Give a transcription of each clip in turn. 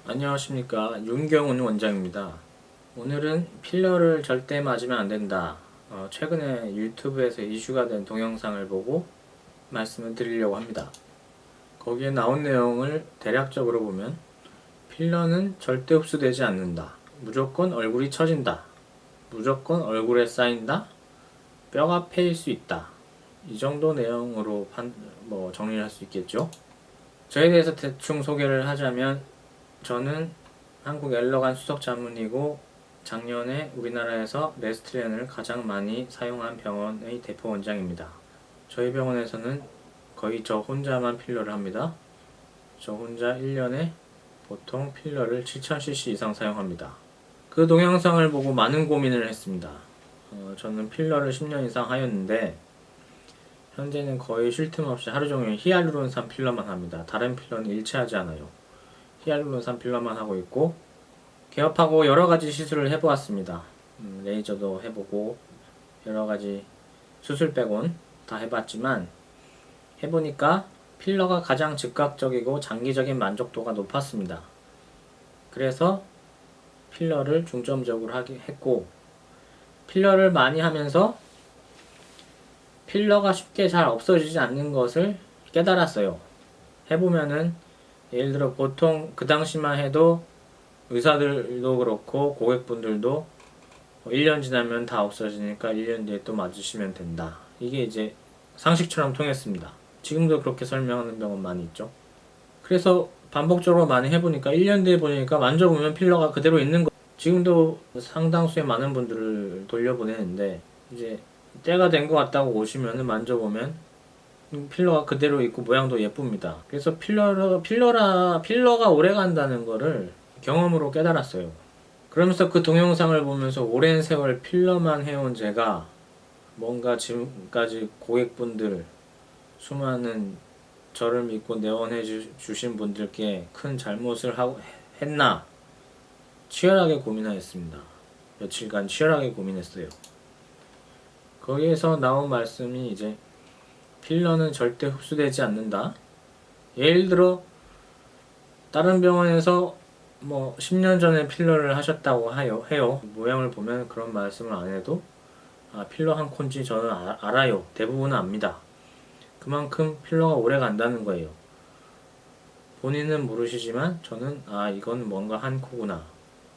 안녕하십니까, 윤경훈 원장입니다. 오늘은 필러를 절대 맞으면 안 된다. 최근에 유튜브에서 이슈가 된 동영상을 보고 말씀을 드리려고 합니다. 거기에 나온 내용을 대략적으로 보면 필러는 절대 흡수되지 않는다. 무조건 얼굴이 처진다. 무조건 얼굴에 쌓인다. 뼈가 패일 수 있다. 이 정도 내용으로 정리를 할 수 있겠죠. 저에 대해서 대충 소개를 하자면, 저는 한국 엘러간 수석 자문이고 작년에 우리나라에서 레스트리안을 가장 많이 사용한 병원의 대표 원장입니다. 저희 병원에서는 거의 저 혼자만 필러를 합니다. 저 혼자 1년에 보통 필러를 7000cc 이상 사용합니다. 그 동영상을 보고 많은 고민을 했습니다. 저는 필러를 10년 이상 하였는데 현재는 거의 쉴 틈 없이 하루 종일 히알루론산 필러만 합니다. 다른 필러는 일치하지 않아요. 히알루론산 필러만 하고 있고, 개업하고 여러가지 시술을 해보았습니다. 레이저도 해보고 여러가지 수술 빼곤 다 해봤지만, 해보니까 필러가 가장 즉각적이고 장기적인 만족도가 높았습니다. 그래서 필러를 중점적으로 했고, 필러를 많이 하면서 필러가 쉽게 잘 없어지지 않는 것을 깨달았어요. 해보면은 예를 들어 보통 그 당시만 해도 의사들도 그렇고 고객분들도 1년 지나면 다 없어지니까 1년 뒤에 또 맞으시면 된다. 이게 이제 상식처럼 통했습니다. 지금도 그렇게 설명하는 병원 많이 있죠. 그래서 반복적으로 많이 해보니까 1년 뒤에 보니까 만져보면 필러가 그대로 있는 거. 지금도 상당수의 많은 분들을 돌려보내는데, 이제 때가 된 것 같다고 오시면 만져보면 필러가 그대로 있고 모양도 예쁩니다. 그래서 필러가 오래 간다는 거를 경험으로 깨달았어요. 그러면서 그 동영상을 보면서 오랜 세월 필러만 해온 제가 뭔가 지금까지 고객분들, 수많은 저를 믿고 내원해 주신 분들께 큰 잘못을 했나 치열하게 고민하였습니다. 며칠간 치열하게 고민했어요. 거기에서 나온 말씀이 이제 필러는 절대 흡수되지 않는다. 예를 들어 다른 병원에서 10년 전에 필러를 하셨다고 해요. 모양을 보면 그런 말씀을 안 해도 필러 한 콘지 저는 알아요. 대부분은 압니다. 그만큼 필러가 오래 간다는 거예요. 본인은 모르시지만 저는 이건 뭔가 한 코구나.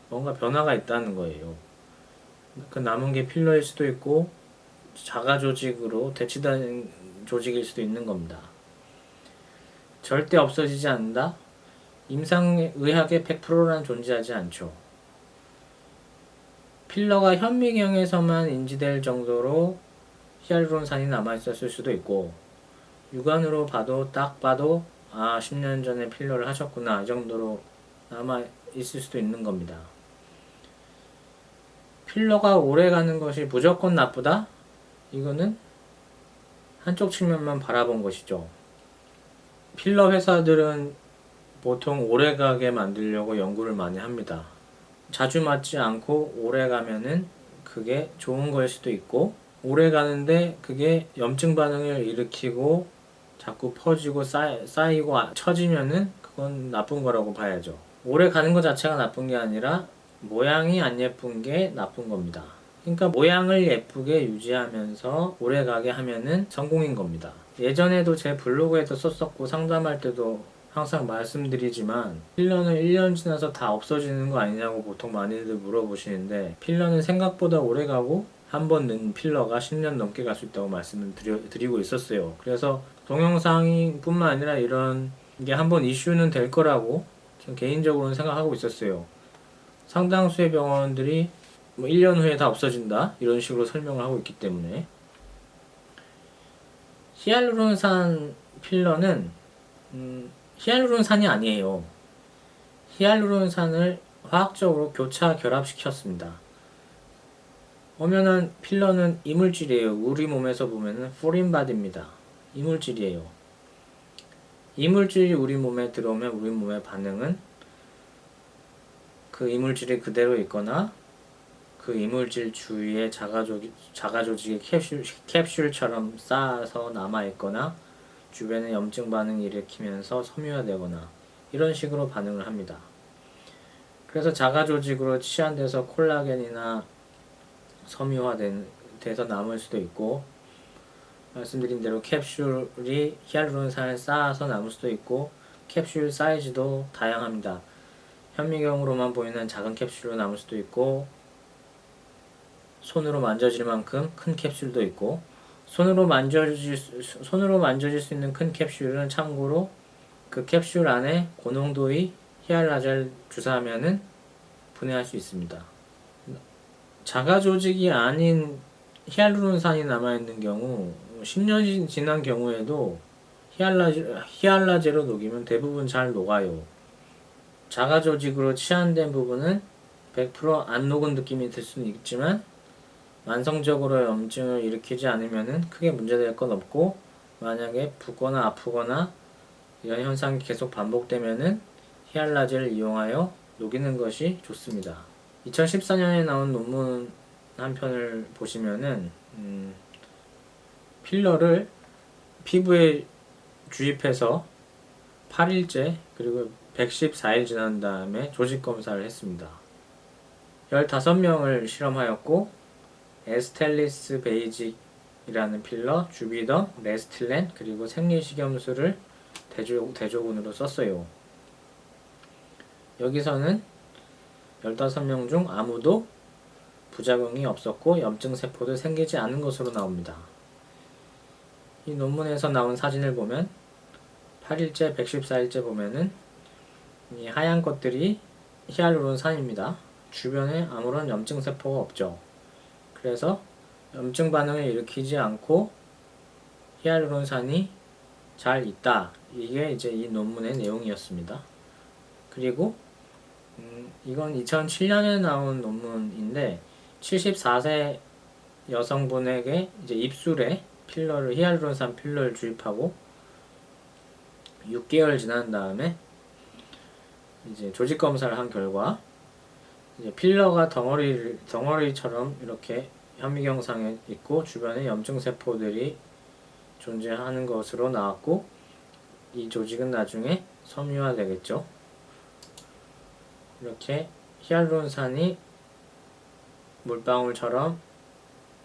뭔가 변화가 있다는 거예요. 그 남은 게 필러일 수도 있고 자가 조직으로 대치된 조직일 수도 있는 겁니다. 절대 없어지지 않는다? 임상의학의 100%란 존재하지 않죠. 필러가 현미경에서만 인지될 정도로 히알루론산이 남아있었을 수도 있고, 육안으로 딱 봐도 10년 전에 필러를 하셨구나 이 정도로 남아있을 수도 있는 겁니다. 필러가 오래 가는 것이 무조건 나쁘다? 이거는 한쪽 측면만 바라본 것이죠. 필러 회사들은 보통 오래 가게 만들려고 연구를 많이 합니다. 자주 맞지 않고 오래 가면은 그게 좋은 걸 수도 있고, 오래 가는데 그게 염증 반응을 일으키고 자꾸 퍼지고 쌓이고 처지면은 그건 나쁜 거라고 봐야죠. 오래 가는 것 자체가 나쁜 게 아니라 모양이 안 예쁜 게 나쁜 겁니다. 그러니까 모양을 예쁘게 유지하면서 오래가게 하면은 성공인 겁니다. 예전에도 제 블로그에도 썼었고 상담할 때도 항상 말씀드리지만, 필러는 1년 지나서 다 없어지는 거 아니냐고 보통 많이들 물어보시는데, 필러는 생각보다 오래가고 한 번 넣은 필러가 10년 넘게 갈 수 있다고 말씀을 드리고 있었어요. 그래서 동영상이 뿐만 아니라 이런 게 한번 이슈는 될 거라고 전 개인적으로는 생각하고 있었어요. 상당수의 병원들이 1년 후에 다 없어진다 이런 식으로 설명을 하고 있기 때문에. 히알루론산 필러는 히알루론산이 아니에요. 히알루론산을 화학적으로 교차 결합시켰습니다. 엄연한 필러는 이물질이에요. 우리 몸에서 보면은 포린바디입니다. 이물질이에요. 이물질이 우리 몸에 들어오면 우리 몸의 반응은 그 이물질이 그대로 있거나 그 이물질 주위에 자가조직의 캡슐처럼 쌓아서 남아있거나 주변에 염증 반응을 일으키면서 섬유화되거나 이런 식으로 반응을 합니다. 그래서 자가 조직으로 치환돼서 콜라겐이나 섬유화돼서 남을 수도 있고, 말씀드린 대로 캡슐이 히알루론산을 쌓아서 남을 수도 있고, 캡슐 사이즈도 다양합니다. 현미경으로만 보이는 작은 캡슐로 남을 수도 있고, 손으로 만져질 만큼 큰 캡슐도 있고, 손으로 만져질 수 있는 큰 캡슐은 참고로 그 캡슐 안에 고농도의 히알라젤 주사하면은 분해할 수 있습니다. 자가 조직이 아닌 히알루론산이 남아있는 경우 10년이 지난 경우에도 히알라제로 녹이면 대부분 잘 녹아요. 자가 조직으로 치환된 부분은 100%안 녹은 느낌이 들 수는 있지만 만성적으로 염증을 일으키지 않으면 크게 문제될 건 없고, 만약에 붓거나 아프거나 이런 현상이 계속 반복되면은 히알라제를 이용하여 녹이는 것이 좋습니다. 2014년에 나온 논문 한 편을 보시면은 필러를 피부에 주입해서 8일째 그리고 114일 지난 다음에 조직 검사를 했습니다. 15명을 실험하였고, 에스텔리스 베이직이라는 필러, 주비덤, 레스틸렌, 그리고 생리식염수를 대조군으로 썼어요. 여기서는 15명 중 아무도 부작용이 없었고 염증세포도 생기지 않은 것으로 나옵니다. 이 논문에서 나온 사진을 보면 8일째, 114일째 보면은 이 하얀 것들이 히알루론산입니다. 주변에 아무런 염증세포가 없죠. 그래서 염증 반응을 일으키지 않고 히알루론산이 잘 있다. 이게 이제 이 논문의 내용이었습니다. 그리고 이건 2007년에 나온 논문인데 74세 여성분에게 이제 입술에 히알루론산 필러를 주입하고 6개월 지난 다음에 이제 조직 검사를 한 결과 이제 필러가 덩어리처럼 이렇게 현미경상에 있고 주변에 염증 세포들이 존재하는 것으로 나왔고, 이 조직은 나중에 섬유화 되겠죠. 이렇게 히알루론산이 물방울처럼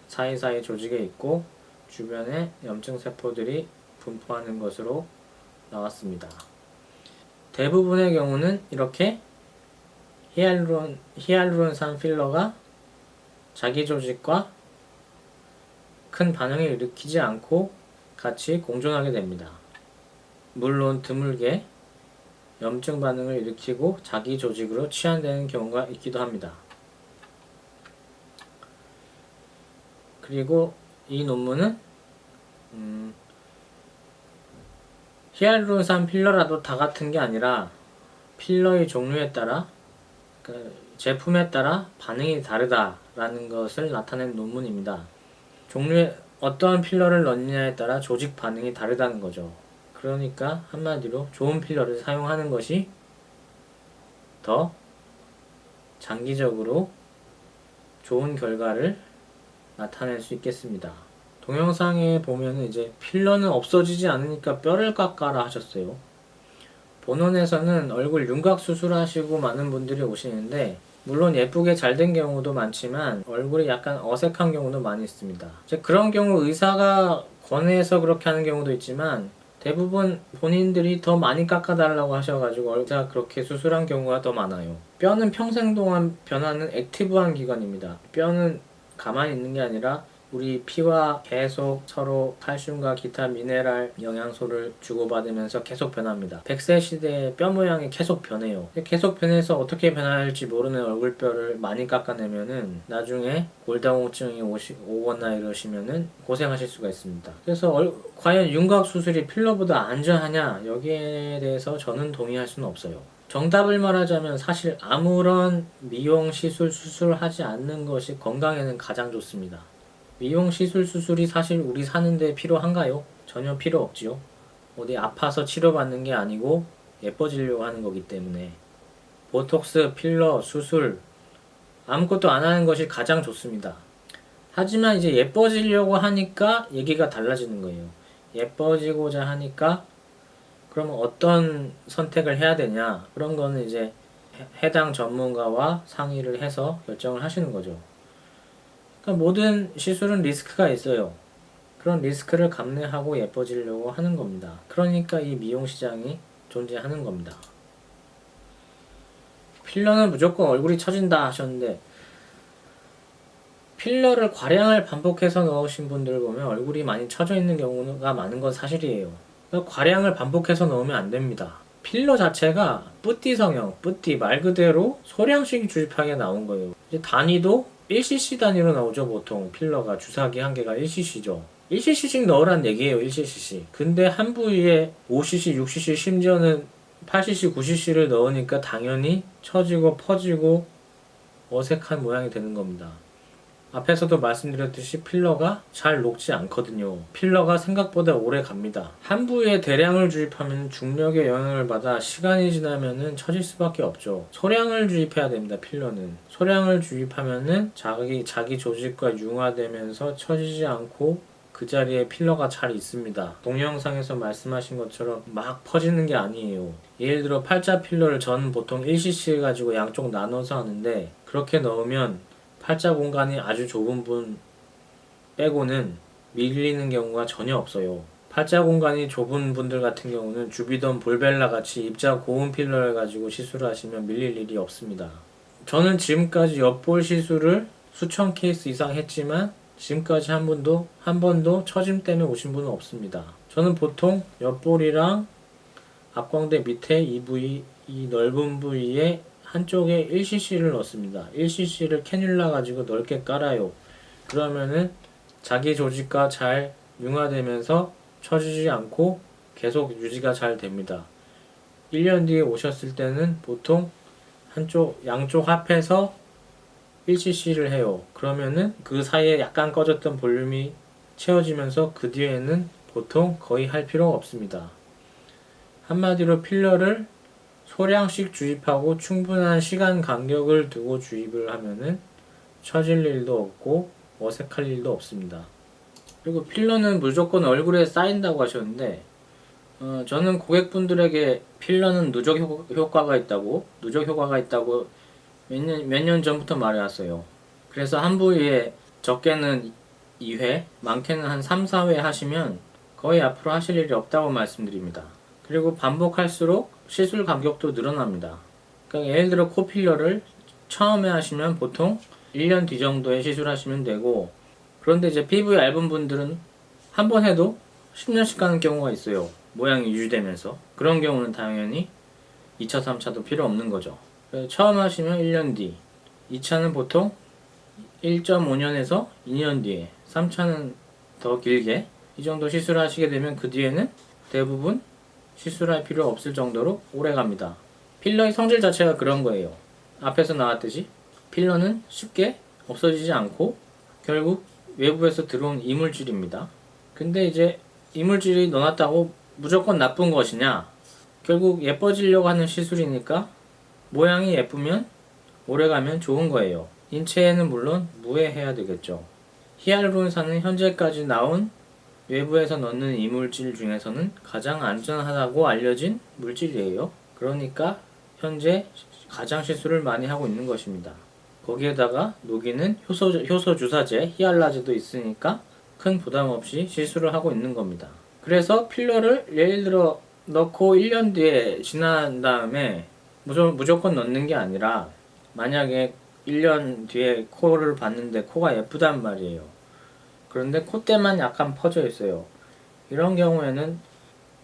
사이사이 조직에 있고 주변에 염증 세포들이 분포하는 것으로 나왔습니다. 대부분의 경우는 이렇게 히알루론산 필러가 자기 조직과 큰 반응을 일으키지 않고 같이 공존하게 됩니다. 물론 드물게 염증 반응을 일으키고 자기 조직으로 치환되는 경우가 있기도 합니다. 그리고 이 논문은 히알루론산 필러라도 다 같은 게 아니라 필러의 종류에 따라 제품에 따라 반응이 다르다라는 것을 나타낸 논문입니다. 어떠한 필러를 넣느냐에 따라 조직 반응이 다르다는 거죠. 그러니까 한마디로 좋은 필러를 사용하는 것이 더 장기적으로 좋은 결과를 나타낼 수 있겠습니다. 동영상에 보면 이제 필러는 없어지지 않으니까 뼈를 깎아라 하셨어요. 본원에서는 얼굴 윤곽 수술하시고 많은 분들이 오시는데, 물론 예쁘게 잘 된 경우도 많지만 얼굴이 약간 어색한 경우도 많이 있습니다. 이제 그런 경우 의사가 권해서 그렇게 하는 경우도 있지만 대부분 본인들이 더 많이 깎아달라고 하셔가지고 의사가 그렇게 수술한 경우가 더 많아요. 뼈는 평생 동안 변하는 액티브한 기관입니다. 뼈는 가만히 있는 게 아니라 우리 피와 계속 서로 칼슘과 기타 미네랄 영양소를 주고받으면서 계속 변합니다. 100세 시대에 뼈 모양이 계속 변해요. 계속 변해서 어떻게 변할지 모르는 얼굴뼈를 많이 깎아내면은 나중에 골다공증이 오거나 이러시면은 고생하실 수가 있습니다. 그래서 과연 윤곽 수술이 필러보다 안전하냐? 여기에 대해서 저는 동의할 수는 없어요. 정답을 말하자면 사실 아무런 미용 시술 수술하지 않는 것이 건강에는 가장 좋습니다. 미용 시술 수술이 사실 우리 사는데 필요한가요? 전혀 필요 없지요. 어디 아파서 치료받는 게 아니고 예뻐지려고 하는 거기 때문에 보톡스, 필러, 수술 아무것도 안 하는 것이 가장 좋습니다. 하지만 이제 예뻐지려고 하니까 얘기가 달라지는 거예요. 예뻐지고자 하니까 그러면 어떤 선택을 해야 되냐? 그런 거는 이제 해당 전문가와 상의를 해서 결정을 하시는 거죠. 그러니까 모든 시술은 리스크가 있어요. 그런 리스크를 감내하고 예뻐지려고 하는 겁니다. 그러니까 이 미용 시장이 존재하는 겁니다. 필러는 무조건 얼굴이 처진다 하셨는데, 필러를 과량을 반복해서 넣으신 분들 보면 얼굴이 많이 처져 있는 경우가 많은 건 사실이에요. 그러니까 과량을 반복해서 넣으면 안 됩니다. 필러 자체가 뿌띠 성형, 뿌띠 말 그대로 소량씩 주입하게 나온 거예요. 이제 단위도 1cc 단위로 나오죠. 보통 필러가 주사기 한 개가 1cc죠. 1cc씩 넣으란 얘기예요. 1cc. 근데 한 부위에 5cc, 6cc, 심지어는 8cc, 9cc를 넣으니까 당연히 처지고 퍼지고 어색한 모양이 되는 겁니다. 앞에서도 말씀드렸듯이 필러가 잘 녹지 않거든요. 필러가 생각보다 오래 갑니다. 한 부위에 대량을 주입하면 중력의 영향을 받아 시간이 지나면은 처질 수밖에 없죠. 소량을 주입해야 됩니다. 필러는 소량을 주입하면은 자기 조직과 융화되면서 처지지 않고 그 자리에 필러가 잘 있습니다. 동영상에서 말씀하신 것처럼 막 퍼지는 게 아니에요. 예를 들어 팔자 필러를 저는 보통 1cc 가지고 양쪽 나눠서 하는데, 그렇게 넣으면 팔자 공간이 아주 좁은 분 빼고는 밀리는 경우가 전혀 없어요. 팔자 공간이 좁은 분들 같은 경우는 주비던 볼벨라 같이 입자 고운 필러를 가지고 시술을 하시면 밀릴 일이 없습니다. 저는 지금까지 옆볼 시술을 수천 케이스 이상 했지만 지금까지 한 번도 처짐 때문에 오신 분은 없습니다. 저는 보통 옆볼이랑 앞광대 밑에 이 부위, 이 넓은 부위에 한쪽에 1cc를 넣습니다. 1cc를 캐뉼라 가지고 넓게 깔아요. 그러면은 자기 조직과 잘 융화되면서 처지지 않고 계속 유지가 잘 됩니다. 1년 뒤에 오셨을 때는 보통 양쪽 합해서 1cc를 해요. 그러면은 그 사이에 약간 꺼졌던 볼륨이 채워지면서 그 뒤에는 보통 거의 할 필요가 없습니다. 한마디로 필러를 소량씩 주입하고 충분한 시간 간격을 두고 주입을 하면은 처질 일도 없고 어색할 일도 없습니다. 그리고 필러는 무조건 얼굴에 쌓인다고 하셨는데, 저는 고객분들에게 필러는 누적 효과가 있다고 몇 년 전부터 말해왔어요. 그래서 한 부위에 적게는 2회, 많게는 한 3, 4회 하시면 거의 앞으로 하실 일이 없다고 말씀드립니다. 그리고 반복할수록 시술 간격도 늘어납니다. 그러니까 예를 들어 코필러를 처음에 하시면 보통 1년 뒤 정도에 시술하시면 되고, 그런데 이제 피부 얇은 분들은 한 번 해도 10년씩 가는 경우가 있어요. 모양이 유지되면서. 그런 경우는 당연히 2차, 3차도 필요 없는 거죠. 처음 하시면 1년 뒤, 2차는 보통 1.5년에서 2년 뒤에, 3차는 더 길게 이 정도 시술하시게 되면 그 뒤에는 대부분 시술할 필요 없을 정도로 오래 갑니다. 필러의 성질 자체가 그런 거예요. 앞에서 나왔듯이 필러는 쉽게 없어지지 않고 결국 외부에서 들어온 이물질입니다. 근데 이제 이물질이 넣어놨다고 무조건 나쁜 것이냐? 결국 예뻐지려고 하는 시술이니까 모양이 예쁘면 오래가면 좋은 거예요. 인체에는 물론 무해해야 되겠죠. 히알루론산은 현재까지 나온 외부에서 넣는 이물질 중에서는 가장 안전하다고 알려진 물질이에요. 그러니까 현재 가장 시술을 많이 하고 있는 것입니다. 거기에다가 녹이는 효소 주사제 히알라제도 있으니까 큰 부담 없이 시술을 하고 있는 겁니다. 그래서 필러를 예를 들어 넣고 1년 뒤에 지난 다음에 무조건 넣는 게 아니라, 만약에 1년 뒤에 코를 봤는데 코가 예쁘단 말이에요. 그런데 콧대만 약간 퍼져 있어요. 이런 경우에는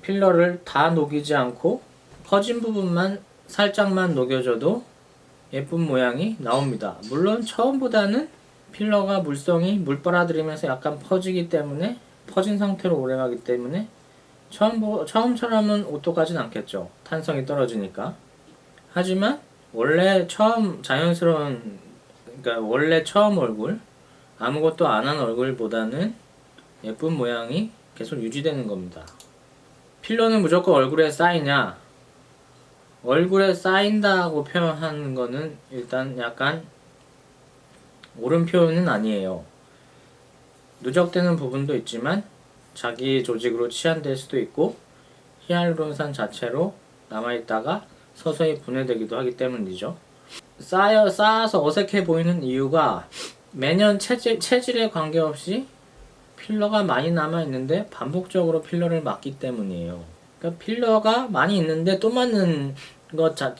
필러를 다 녹이지 않고 퍼진 부분만 살짝만 녹여줘도 예쁜 모양이 나옵니다. 물론 처음보다는 필러가 물 빨아들이면서 약간 퍼지기 때문에, 퍼진 상태로 오래가기 때문에 처음처럼은 오똑하진 않겠죠. 탄성이 떨어지니까. 하지만 원래 처음 얼굴, 아무것도 안 한 얼굴보다는 예쁜 모양이 계속 유지되는 겁니다. 필러는 무조건 얼굴에 쌓이냐? 얼굴에 쌓인다고 표현하는 거는 일단 약간 옳은 표현은 아니에요. 누적되는 부분도 있지만 자기 조직으로 치환될 수도 있고 히알루론산 자체로 남아있다가 서서히 분해되기도 하기 때문이죠. 쌓아서 어색해 보이는 이유가 매년 체질에 관계없이 필러가 많이 남아있는데 반복적으로 필러를 맞기 때문이에요. 그러니까 필러가 많이 있는데 또 맞는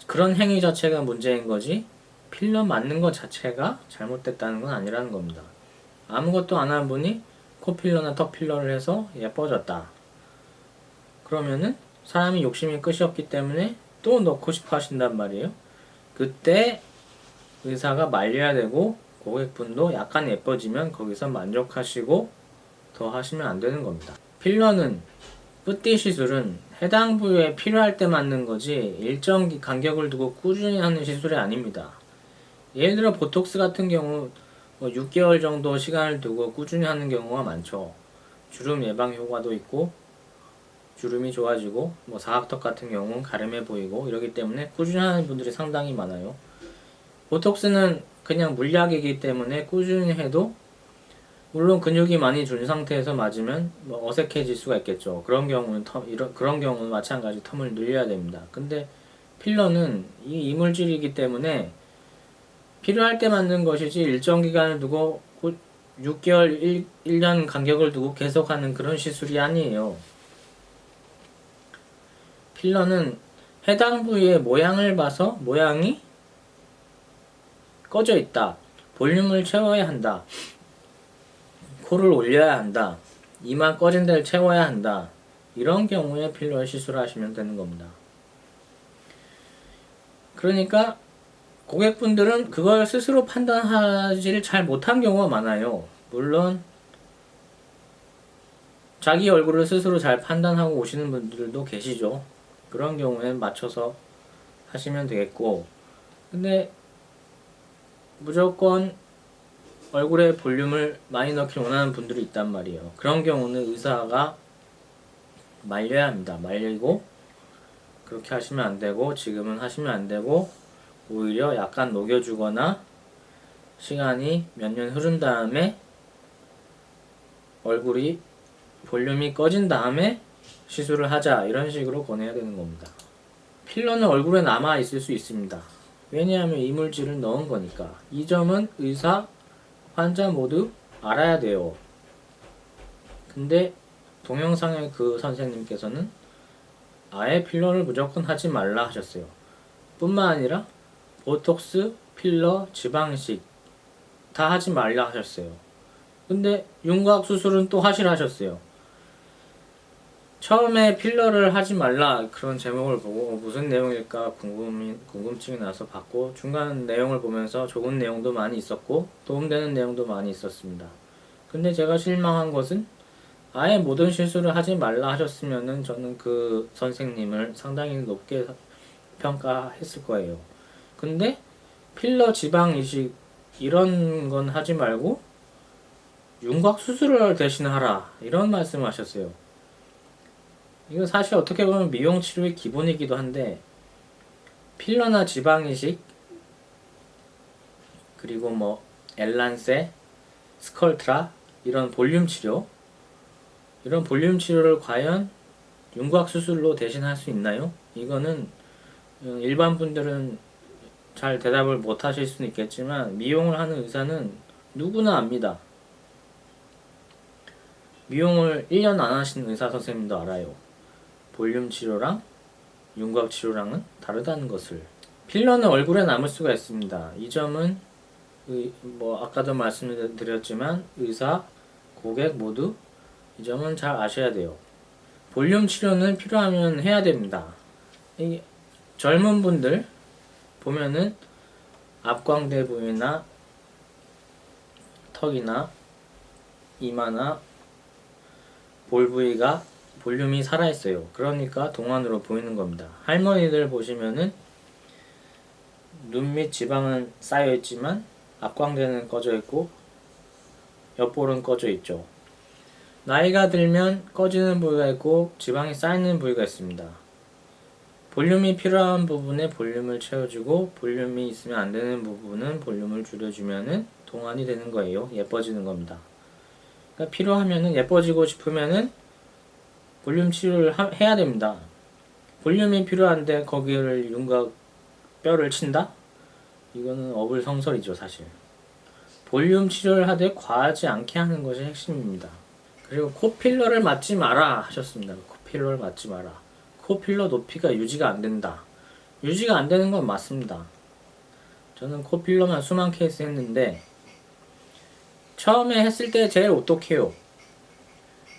그런 행위 자체가 문제인 거지 필러 맞는 것 자체가 잘못됐다는 건 아니라는 겁니다. 아무것도 안 한 분이 코필러나 턱필러를 해서 예뻐졌다. 그러면은 사람이 욕심이 끝이 없기 때문에 또 넣고 싶어 하신단 말이에요. 그때 의사가 말려야 되고 고객분도 약간 예뻐지면 거기서 만족하시고 더 하시면 안 되는 겁니다. 필러는 뿌띠 시술은 해당 부위에 필요할 때 맞는 거지 일정 간격을 두고 꾸준히 하는 시술이 아닙니다. 예를 들어 보톡스 같은 경우 6개월 정도 시간을 두고 꾸준히 하는 경우가 많죠. 주름 예방 효과도 있고 주름이 좋아지고 사각턱 같은 경우는 가름해 보이고 이러기 때문에 꾸준히 하는 분들이 상당히 많아요. 보톡스는 그냥 물약이기 때문에 꾸준히 해도 물론 근육이 많이 준 상태에서 맞으면 어색해질 수가 있겠죠. 그런 경우는 마찬가지 텀을 늘려야 됩니다. 근데 필러는 이 이물질이기 때문에 필요할 때 맞는 것이지 일정 기간을 두고 6개월, 1년 간격을 두고 계속하는 그런 시술이 아니에요. 필러는 해당 부위의 모양을 봐서 모양이 꺼져 있다. 볼륨을 채워야 한다. 코를 올려야 한다. 이마 꺼진 데를 채워야 한다. 이런 경우에 필러 시술을 하시면 되는 겁니다. 그러니까 고객분들은 그걸 스스로 판단하지를 잘 못한 경우가 많아요. 물론 자기 얼굴을 스스로 잘 판단하고 오시는 분들도 계시죠. 그런 경우엔 맞춰서 하시면 되겠고, 근데 무조건 얼굴에 볼륨을 많이 넣기 원하는 분들이 있단 말이에요. 그런 경우는 의사가 말려야 합니다. 말리고 그렇게 하시면 안 되고 지금은 하시면 안 되고 오히려 약간 녹여주거나 시간이 몇 년 흐른 다음에 얼굴이 볼륨이 꺼진 다음에 시술을 하자 이런 식으로 권해야 되는 겁니다. 필러는 얼굴에 남아 있을 수 있습니다. 왜냐하면 이물질을 넣은 거니까. 이 점은 의사, 환자 모두 알아야 돼요. 근데 동영상의 그 선생님께서는 아예 필러를 무조건 하지 말라 하셨어요. 뿐만 아니라 보톡스, 필러, 지방이식 다 하지 말라 하셨어요. 근데 윤곽 수술은 또 하시라 하셨어요. 처음에 필러를 하지 말라 그런 제목을 보고 무슨 내용일까 궁금증이 나서 봤고 중간 내용을 보면서 좋은 내용도 많이 있었고 도움되는 내용도 많이 있었습니다. 근데 제가 실망한 것은 아예 모든 실수를 하지 말라 하셨으면은 저는 그 선생님을 상당히 높게 평가했을 거예요. 근데 필러 지방 이식 이런 건 하지 말고 윤곽 수술을 대신 하라 이런 말씀을 하셨어요. 이건 사실 어떻게 보면 미용 치료의 기본이기도 한데 필러나 지방 이식 그리고 엘란세, 스컬트라 이런 볼륨 치료를 과연 윤곽 수술로 대신할 수 있나요? 이거는 일반 분들은 잘 대답을 못 하실 수는 있겠지만 미용을 하는 의사는 누구나 압니다. 미용을 1년 안 하신 의사 선생님도 알아요. 볼륨 치료랑 윤곽 치료랑은 다르다는 것을. 필러는 얼굴에 남을 수가 있습니다. 이 점은 아까도 말씀드렸지만 의사, 고객 모두 이 점은 잘 아셔야 돼요. 볼륨 치료는 필요하면 해야 됩니다. 젊은 분들 보면은 앞광대 부위나 턱이나 이마나 볼 부위가 볼륨이 살아있어요. 그러니까 동안으로 보이는 겁니다. 할머니들 보시면은 눈 밑 지방은 쌓여있지만 앞광대는 꺼져있고 옆볼은 꺼져있죠. 나이가 들면 꺼지는 부위가 있고 지방이 쌓이는 부위가 있습니다. 볼륨이 필요한 부분에 볼륨을 채워주고 볼륨이 있으면 안 되는 부분은 볼륨을 줄여주면은 동안이 되는 거예요. 예뻐지는 겁니다. 그러니까 필요하면은 예뻐지고 싶으면은 볼륨 치료를 해야 됩니다. 볼륨이 필요한데 거기를 윤곽 뼈를 친다? 이거는 어불성설이죠 사실. 볼륨 치료를 하되 과하지 않게 하는 것이 핵심입니다. 그리고 코필러를 맞지 마라 하셨습니다. 코필러를 맞지 마라. 코필러 높이가 유지가 안 된다. 유지가 안 되는 건 맞습니다. 저는 코필러만 수만 케이스 했는데 처음에 했을 때 제일 오똑해요.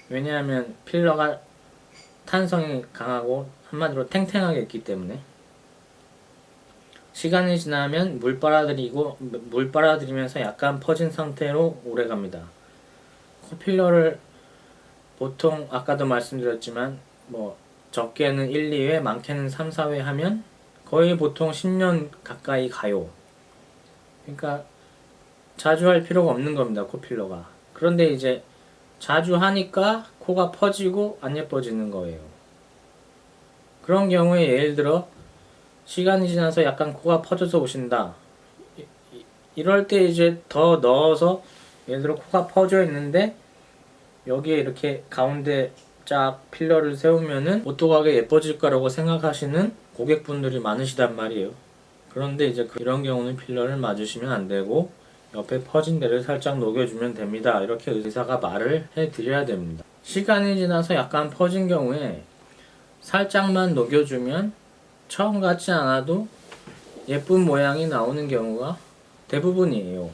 왜냐하면 필러가 탄성이 강하고 한마디로 탱탱하게 있기 때문에 시간이 지나면 물 빨아들이면서 약간 퍼진 상태로 오래갑니다. 코필러를 보통 아까도 말씀드렸지만 뭐 적게는 1, 2회 많게는 3, 4회 하면 거의 보통 10년 가까이 가요. 그러니까 자주 할 필요가 없는 겁니다. 코필러가. 그런데 이제 자주 하니까 코가 퍼지고 안 예뻐지는 거예요. 그런 경우에 예를 들어 시간이 지나서 약간 코가 퍼져서 오신다. 이럴 때 이제 더 넣어서 예를 들어 코가 퍼져 있는데 여기에 이렇게 가운데 쫙 필러를 세우면은 오똑하게 예뻐질 거라고 생각하시는 고객분들이 많으시단 말이에요. 그런데 이제 이런 경우는 필러를 맞으시면 안 되고 옆에 퍼진 데를 살짝 녹여주면 됩니다. 이렇게 의사가 말을 해드려야 됩니다. 시간이 지나서 약간 퍼진 경우에 살짝만 녹여주면 처음 같지 않아도 예쁜 모양이 나오는 경우가 대부분이에요.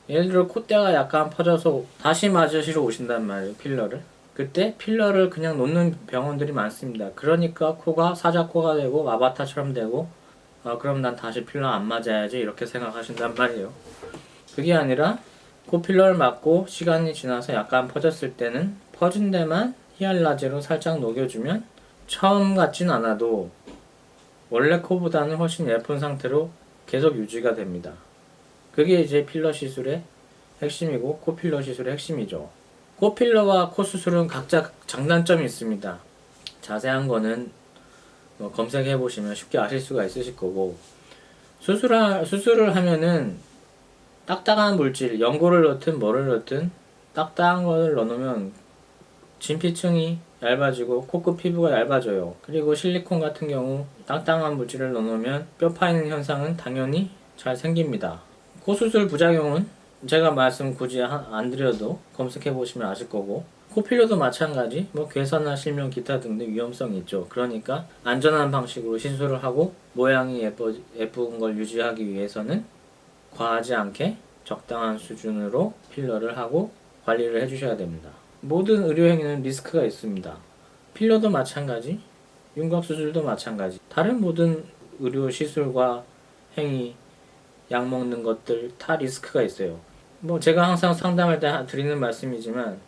예를 들어 콧대가 약간 퍼져서 다시 맞으시러 오신단 말이에요. 필러를. 그때 필러를 그냥 놓는 병원들이 많습니다. 그러니까 코가 사자코가 되고 아바타처럼 되고 그럼 난 다시 필러 안 맞아야지 이렇게 생각하신단 말이에요. 그게 아니라 코 필러를 맞고 시간이 지나서 약간 퍼졌을 때는 퍼진 데만 히알라제로 살짝 녹여주면 처음 같진 않아도 원래 코보다는 훨씬 예쁜 상태로 계속 유지가 됩니다. 그게 이제 필러 시술의 핵심이고 코필러 시술의 핵심이죠. 코필러와 코수술은 각자 장단점이 있습니다. 자세한 거는 검색해 보시면 쉽게 아실 수가 있으실 거고 수술을 하면은 딱딱한 물질, 연고를 넣든 뭐를 넣든 딱딱한 거를 넣어놓으면 진피층이 얇아지고 코끝 피부가 얇아져요. 그리고 실리콘 같은 경우 딱딱한 물질을 넣어놓으면 뼈 파이는 현상은 당연히 잘 생깁니다. 코수술 부작용은 제가 말씀 굳이 안 드려도 검색해 보시면 아실 거고 코필러도 마찬가지 괴사나 실명 기타 등등 위험성이 있죠. 그러니까 안전한 방식으로 시술을 하고 모양이 예쁜 걸 유지하기 위해서는 과하지 않게 적당한 수준으로 필러를 하고 관리를 해주셔야 됩니다. 모든 의료행위는 리스크가 있습니다. 필러도 마찬가지, 윤곽수술도 마찬가지, 다른 모든 의료 시술과 행위, 약 먹는 것들 다 리스크가 있어요. 제가 항상 상담할 때 드리는 말씀이지만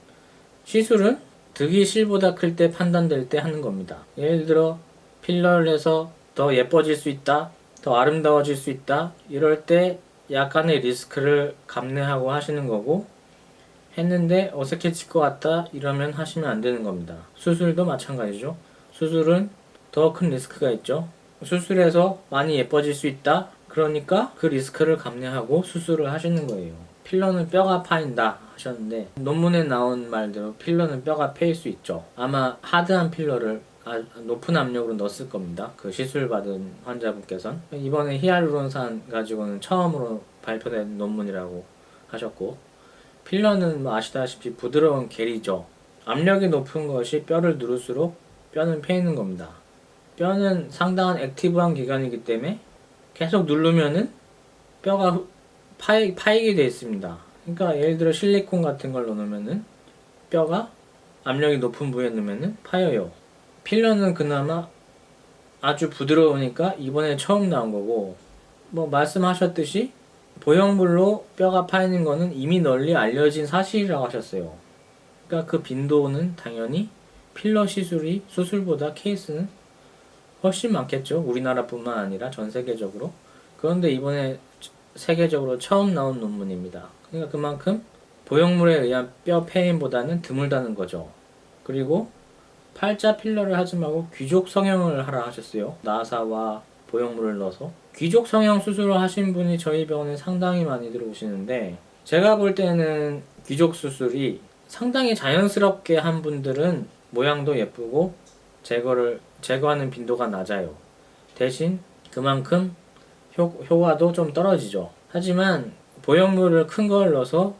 시술은 득이 실보다 클 때 판단될 때 하는 겁니다. 예를 들어 필러를 해서 더 예뻐질 수 있다, 더 아름다워질 수 있다 이럴 때 약간의 리스크를 감내하고 하시는 거고 했는데 어색해질 것 같다 이러면 하시면 안 되는 겁니다. 수술도 마찬가지죠. 수술은 더 큰 리스크가 있죠. 수술해서 많이 예뻐질 수 있다 그러니까 그 리스크를 감내하고 수술을 하시는 거예요. 필러는 뼈가 파인다 하셨는데 논문에 나온 말대로 필러는 뼈가 패일 수 있죠. 아마 하드한 필러를 높은 압력으로 넣었을 겁니다. 그 시술 받은 환자분께서는 이번에 히알루론산 가지고는 처음으로 발표된 논문이라고 하셨고 필러는 아시다시피 부드러운 겔이죠. 압력이 높은 것이 뼈를 누를수록 뼈는 패이는 겁니다. 뼈는 상당한 액티브한 기관이기 때문에 계속 누르면은 뼈가 파이게 되어 있습니다. 그러니까 예를 들어 실리콘 같은 걸 넣으면은 뼈가 압력이 높은 부위에 넣으면은 파여요. 필러는 그나마 아주 부드러우니까 이번에 처음 나온 거고 말씀하셨듯이 보형물로 뼈가 파이는 거는 이미 널리 알려진 사실이라고 하셨어요. 그러니까 그 빈도는 당연히 필러 수술보다 케이스는 훨씬 많겠죠. 우리나라뿐만 아니라 전 세계적으로. 그런데 이번에 세계적으로 처음 나온 논문입니다. 그러니까 그만큼 보형물에 의한 뼈 패인보다는 드물다는 거죠. 그리고 팔자 필러를 하지 말고 귀족 성형을 하라 하셨어요. 나사와 보형물을 넣어서. 귀족 성형 수술을 하신 분이 저희 병원에 상당히 많이 들어오시는데 제가 볼 때는 귀족 수술이 상당히 자연스럽게 한 분들은 모양도 예쁘고 제거를 제거하는 빈도가 낮아요. 대신 그만큼 효과도 좀 떨어지죠. 하지만 보형물을 큰 걸 넣어서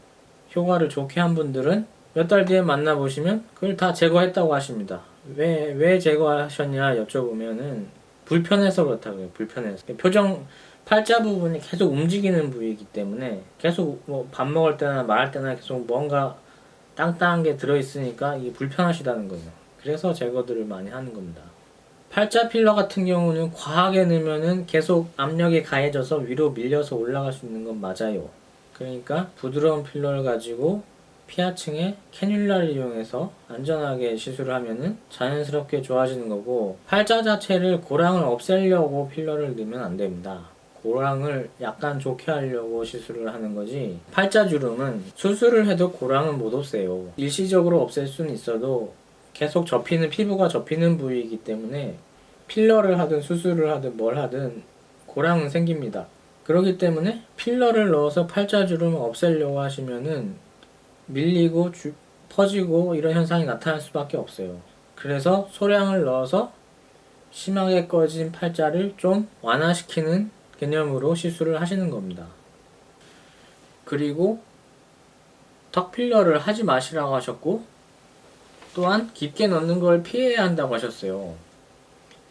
효과를 좋게 한 분들은 몇 달 뒤에 만나보시면 그걸 다 제거했다고 하십니다. 왜 제거하셨냐 여쭤보면은 불편해서 그렇다고요. 불편해서. 팔자 부분이 계속 움직이는 부위이기 때문에 계속 뭐 밥 먹을 때나 말할 때나 계속 뭔가 땅땅한 게 들어있으니까 이게 불편하시다는 거예요. 그래서 제거들을 많이 하는 겁니다. 팔자 필러 같은 경우는 과하게 넣으면은 계속 압력이 가해져서 위로 밀려서 올라갈 수 있는 건 맞아요. 그러니까 부드러운 필러를 가지고 피하층에 캐뉼라를 이용해서 안전하게 시술을 하면은 자연스럽게 좋아지는 거고, 팔자 자체를 고랑을 없애려고 필러를 넣으면 안 됩니다. 고랑을 약간 좋게 하려고 시술을 하는 거지, 팔자주름은 수술을 해도 고랑은 못 없애요. 일시적으로 없앨 수는 있어도 계속 피부가 접히는 부위이기 때문에 필러를 하든 수술을 하든 뭘 하든 고랑은 생깁니다. 그렇기 때문에 필러를 넣어서 팔자주름을 없애려고 하시면은 밀리고 퍼지고 이런 현상이 나타날 수밖에 없어요. 그래서 소량을 넣어서 심하게 꺼진 팔자를 좀 완화시키는 개념으로 시술을 하시는 겁니다. 그리고 턱 필러를 하지 마시라고 하셨고, 또한 깊게 넣는 걸 피해야 한다고 하셨어요.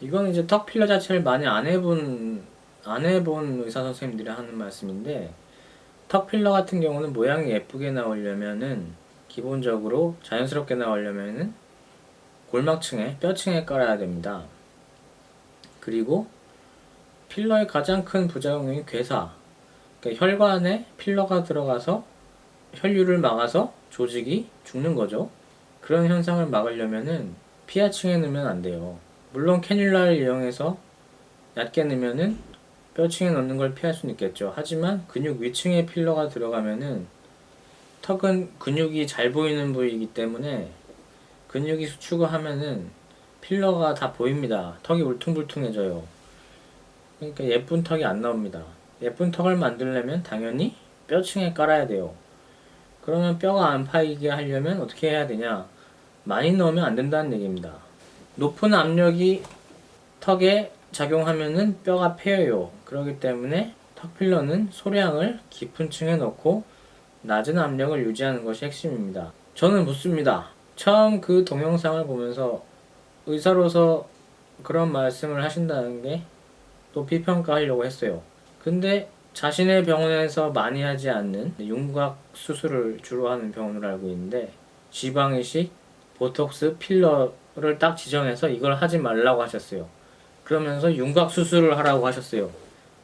이건 이제 턱 필러 자체를 많이 안 해본 의사 선생님들이 하는 말씀인데, 턱 필러 같은 경우는 모양이 예쁘게 나오려면은, 기본적으로 자연스럽게 나오려면은 골막층에, 뼈층에 깔아야 됩니다. 그리고 필러의 가장 큰 부작용이 괴사. 그러니까 혈관에 필러가 들어가서 혈류를 막아서 조직이 죽는 거죠. 그런 현상을 막으려면은 피하층에 넣으면 안 돼요. 물론 캐뉼라를 이용해서 얕게 넣으면은 뼈층에 넣는 걸 피할 수는 있겠죠. 하지만 근육 위층에 필러가 들어가면은, 턱은 근육이 잘 보이는 부위이기 때문에 근육이 수축을 하면은 필러가 다 보입니다. 턱이 울퉁불퉁해져요. 그러니까 예쁜 턱이 안 나옵니다. 예쁜 턱을 만들려면 당연히 뼈층에 깔아야 돼요. 그러면 뼈가 안 파이게 하려면 어떻게 해야 되냐? 많이 넣으면 안 된다는 얘기입니다. 높은 압력이 턱에 작용하면은 뼈가 패여요. 그렇기 때문에 턱 필러는 소량을 깊은 층에 넣고 낮은 압력을 유지하는 것이 핵심입니다. 저는 묻습니다. 처음 그 동영상을 보면서 의사로서 그런 말씀을 하신다는 게 높이 평가하려고 했어요. 근데 자신의 병원에서 많이 하지 않는 윤곽 수술을 주로 하는 병원으로 알고 있는데, 지방이식, 보톡스, 필러를 딱 지정해서 이걸 하지 말라고 하셨어요. 그러면서 윤곽 수술을 하라고 하셨어요.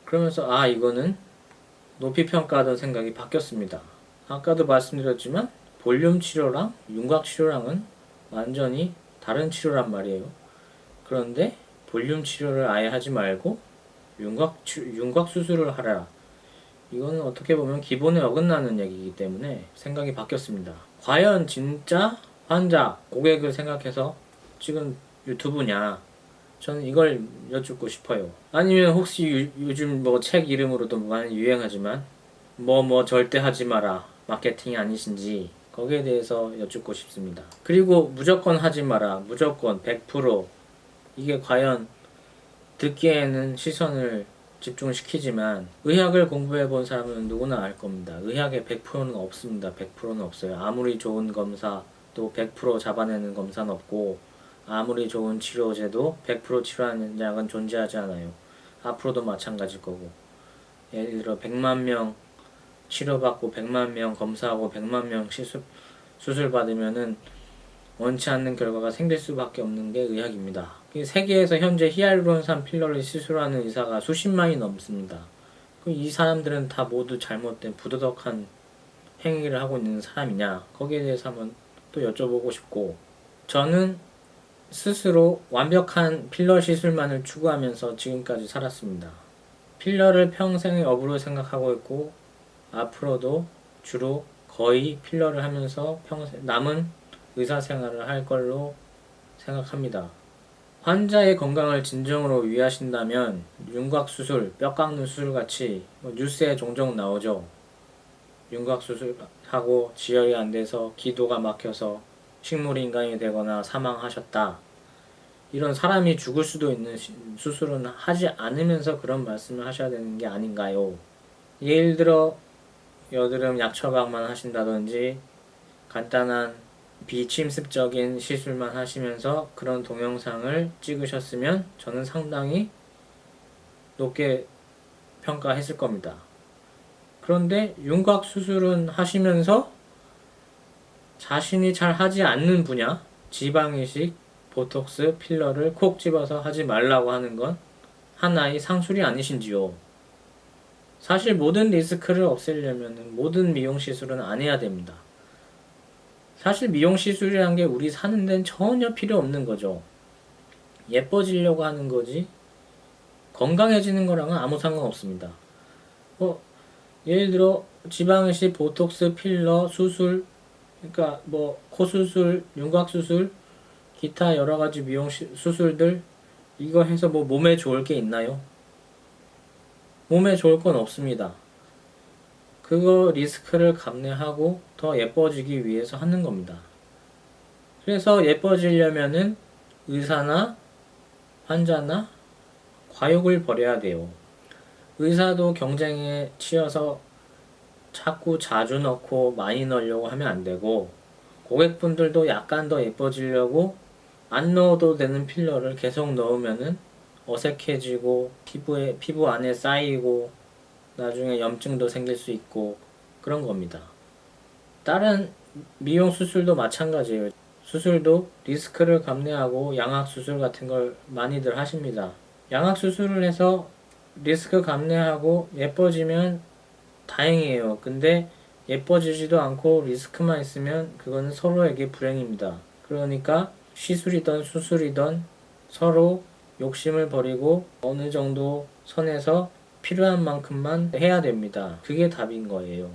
그러면서 이거는 높이 평가하던 생각이 바뀌었습니다. 아까도 말씀드렸지만 볼륨 치료랑 윤곽 치료랑은 완전히 다른 치료란 말이에요. 그런데 볼륨 치료를 아예 하지 말고 윤곽 수술을 하라. 이거는 어떻게 보면 기본에 어긋나는 얘기이기 때문에 생각이 바뀌었습니다. 과연 진짜 환자, 고객을 생각해서 찍은 유튜브냐? 저는 이걸 여쭙고 싶어요. 아니면 혹시 요즘 뭐 책 이름으로도 많이 유행하지만 뭐 절대 하지 마라 마케팅이 아니신지, 거기에 대해서 여쭙고 싶습니다. 그리고 무조건 하지 마라, 무조건 100%, 이게 과연 듣기에는 시선을 집중시키지만 의학을 공부해 본 사람은 누구나 알 겁니다. 의학에 100%는 없습니다. 100%는 없어요. 아무리 좋은 검사 또 100% 잡아내는 검사는 없고, 아무리 좋은 치료제도 100% 치료하는 약은 존재하지 않아요. 앞으로도 마찬가지일 거고, 예를 들어 100만 명 치료받고 100만 명 검사하고 100만 명 수술 받으면은 원치 않는 결과가 생길 수밖에 없는 게 의학입니다. 세계에서 현재 히알루론산 필러를 시술하는 의사가 수십만이 넘습니다. 이 사람들은 다 모두 잘못된 부도덕한 행위를 하고 있는 사람이냐? 거기에 대해서 한번 또 여쭤보고 싶고, 저는 스스로 완벽한 필러 시술만을 추구하면서 지금까지 살았습니다. 필러를 평생의 업으로 생각하고 있고, 앞으로도 주로 거의 필러를 하면서 남은 의사생활을 할 걸로 생각합니다. 환자의 건강을 진정으로 위하신다면 윤곽 수술, 뼈 깎는 수술 같이 뉴스에 종종 나오죠. 윤곽 수술하고 지혈이 안 돼서 기도가 막혀서 식물인간이 되거나 사망하셨다. 이런 사람이 죽을 수도 있는 수술은 하지 않으면서 그런 말씀을 하셔야 되는 게 아닌가요? 예를 들어 여드름 약 처방만 하신다든지 간단한 비침습적인 시술만 하시면서 그런 동영상을 찍으셨으면 저는 상당히 높게 평가했을 겁니다. 그런데 윤곽 수술은 하시면서 자신이 잘 하지 않는 분야, 지방이식, 보톡스, 필러를 콕 집어서 하지 말라고 하는 건 하나의 상술이 아니신지요? 사실 모든 리스크를 없애려면 모든 미용 시술은 안 해야 됩니다. 사실 미용 시술이란 게 우리 사는 데는 전혀 필요 없는 거죠. 예뻐지려고 하는 거지 건강해지는 거랑은 아무 상관없습니다. 예를 들어 지방이식, 보톡스, 필러, 수술, 그러니까 뭐 코수술, 윤곽수술, 기타 여러가지 미용 수술들 이거 해서 뭐 몸에 좋을 게 있나요? 몸에 좋을 건 없습니다. 그거 리스크를 감내하고 더 예뻐지기 위해서 하는 겁니다. 그래서 예뻐지려면은 의사나 환자나 과욕을 버려야 돼요. 의사도 경쟁에 치여서 자꾸 자주 넣고 많이 넣으려고 하면 안 되고, 고객분들도 약간 더 예뻐지려고 안 넣어도 되는 필러를 계속 넣으면은 어색해지고 피부 안에 쌓이고 나중에 염증도 생길 수 있고 그런 겁니다. 다른 미용 수술도 마찬가지예요. 수술도 리스크를 감내하고 양악 수술 같은 걸 많이들 하십니다. 양악 수술을 해서 리스크 감내하고 예뻐지면 다행이에요. 근데 예뻐지지도 않고 리스크만 있으면 그거는 서로에게 불행입니다. 그러니까 시술이든 수술이든 서로 욕심을 버리고 어느 정도 선에서 필요한 만큼만 해야 됩니다. 그게 답인 거예요.